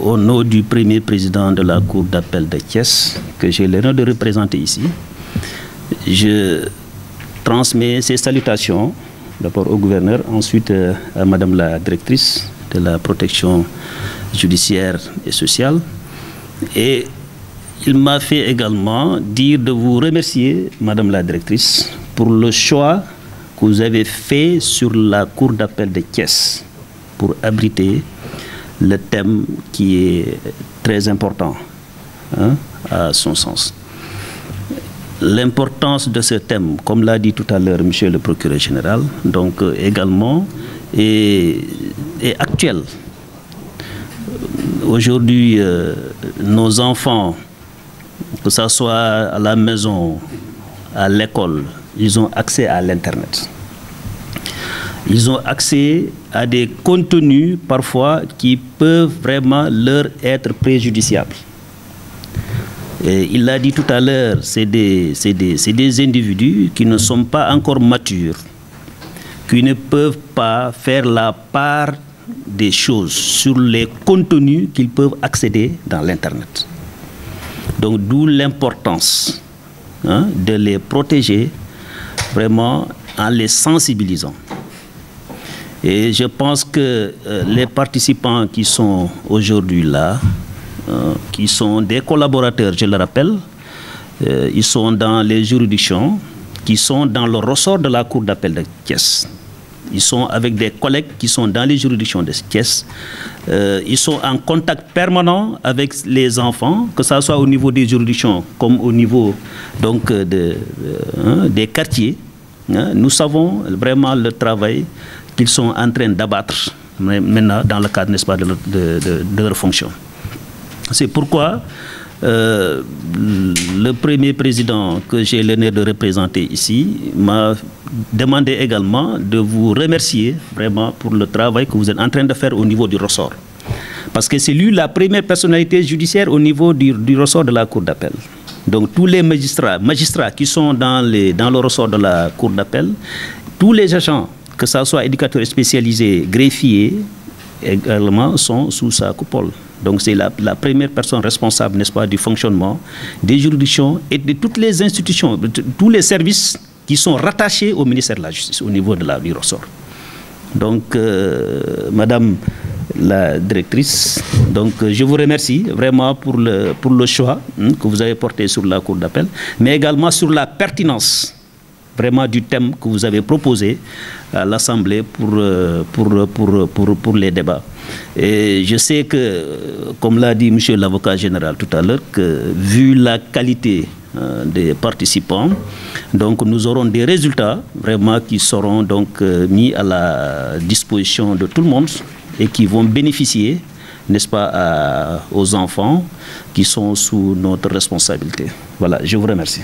au nom du premier président de la Cour d'appel de Thiès, que j'ai l'honneur de représenter ici, je transmets ces salutations d'abord au gouverneur, ensuite à Madame la directrice de la protection judiciaire et sociale. Et il m'a fait également dire de vous remercier, Madame la directrice, pour le choix que vous avez fait sur la Cour d'appel de Thiès pour abriter le thème qui est très important, à son sens. L'importance de ce thème, comme l'a dit tout à l'heure Monsieur le procureur général, donc également est actuelle. Aujourd'hui, nos enfants, que ce soit à la maison, à l'école, ils ont accès à l'Internet. Ils ont accès à des contenus parfois qui peuvent vraiment leur être préjudiciables. Et il l'a dit tout à l'heure, c'est des individus qui ne sont pas encore matures, qui ne peuvent pas faire la part des choses sur les contenus qu'ils peuvent accéder dans l'Internet. Donc d'où l'importance de les protéger vraiment en les sensibilisant. Et je pense que les participants qui sont aujourd'hui là, qui sont des collaborateurs, je le rappelle, ils sont dans les juridictions, qui sont dans le ressort de la Cour d'appel de Thiès. Ils sont avec des collègues qui sont dans les juridictions de Thiès. Ils sont en contact permanent avec les enfants, que ce soit au niveau des juridictions comme au niveau donc, des quartiers. Nous savons vraiment le travail qu'ils sont en train d'abattre maintenant dans le cadre, n'est-ce pas, de leur fonction. C'est pourquoi le premier président que j'ai l'honneur de représenter ici m'a demandé également de vous remercier vraiment pour le travail que vous êtes en train de faire au niveau du ressort. Parce que c'est lui la première personnalité judiciaire au niveau du ressort de la Cour d'appel. Donc tous les magistrats qui sont dans le ressort de la Cour d'appel, tous les agents, que ce soit éducateurs spécialisés, greffiers, également sont sous sa coupole. Donc c'est la première personne responsable, n'est-ce pas, du fonctionnement des juridictions et de toutes les institutions, de tous les services qui sont rattachés au ministère de la Justice, au niveau du ressort. Donc, Madame la directrice, donc, je vous remercie vraiment pour le choix que vous avez porté sur la Cour d'appel, mais également sur la pertinence vraiment du thème que vous avez proposé à l'Assemblée pour les débats. Et je sais que, comme l'a dit Monsieur l'avocat général tout à l'heure, que vu la qualité des participants, donc nous aurons des résultats vraiment qui seront donc mis à la disposition de tout le monde et qui vont bénéficier, n'est-ce pas, aux enfants qui sont sous notre responsabilité. Voilà, je vous remercie.